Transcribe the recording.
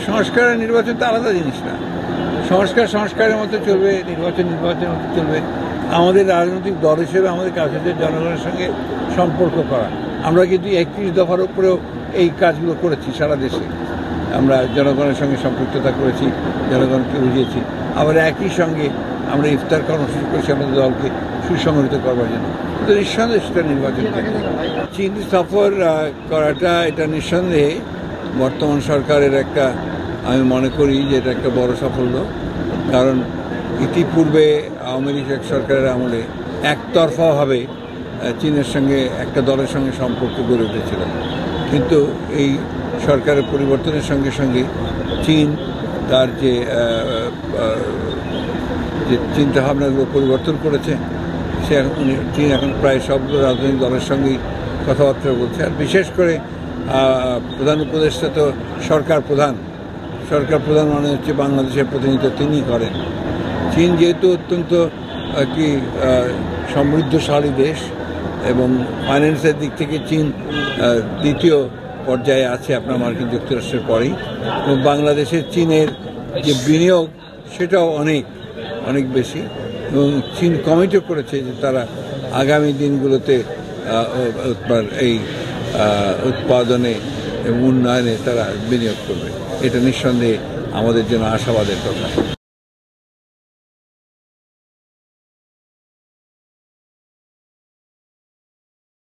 সংস্কার আর নির্বাচন তো আলাদা জিনিস না। সংস্কার সংস্কারের মতো চলবে, নির্বাচন নির্বাচনের মতো চলবে। আমাদের রাজনৈতিক দল হিসেবে আমাদের কাজ হচ্ছে জনগণের সঙ্গে সম্পর্ক করা। আমরা কিন্তু 31 দফার উপরেও এই কাজগুলো করেছি সারা দেশে। আমরা জনগণের সঙ্গে সম্পৃক্ততা করেছি, জনগণকে বুঝিয়েছি। আবার একই সঙ্গে আমরা ইফতার কর্মসূচি করেছি আমাদের দলকে সুসংগঠিত করবার জন্য। কিন্তু নিঃসন্দেহে সেটা নির্বাচন চীন সফর করাটা এটা নিঃসন্দেহে বর্তমান সরকারের একটা, আমি মনে করি যে এটা একটা বড় সাফল্য। কারণ ইতিপূর্বে আওয়ামী লীগ সরকারের আমলে একতরফাভাবে চীনের সঙ্গে একটা দলের সঙ্গে সম্পর্ক গড়ে উঠেছিল। কিন্তু এই সরকারের পরিবর্তনের সঙ্গে সঙ্গে চীন তার যে চিন্তাভাবনাগুলো পরিবর্তন করেছে, চীন এখন প্রায় সব রাজনৈতিক দলের সঙ্গেই কথাবার্তা বলছে। আর বিশেষ করে প্রধান উপদেষ্টা তো সরকার প্রধান মানে হচ্ছে বাংলাদেশের প্রতিনিধিত্ব তিনি করেন। চীন যেহেতু অত্যন্ত কি সমৃদ্ধশালী দেশ এবং ফাইন্যান্সের দিক থেকে চীন দ্বিতীয় পর্যায়ে আছে আপনার মার্কিন যুক্তরাষ্ট্রের পরেই, এবং বাংলাদেশের চীনের যে বিনিয়োগ সেটাও অনেক বেশি। এবং চীন কমিটও করেছে যে তারা আগামী দিনগুলোতে এই উৎপাদনে এবং উন্নয়নে তারা বিনিয়োগ করবে। এটা নিঃসন্দেহে আমাদের জন্য আশাবাদের কথা।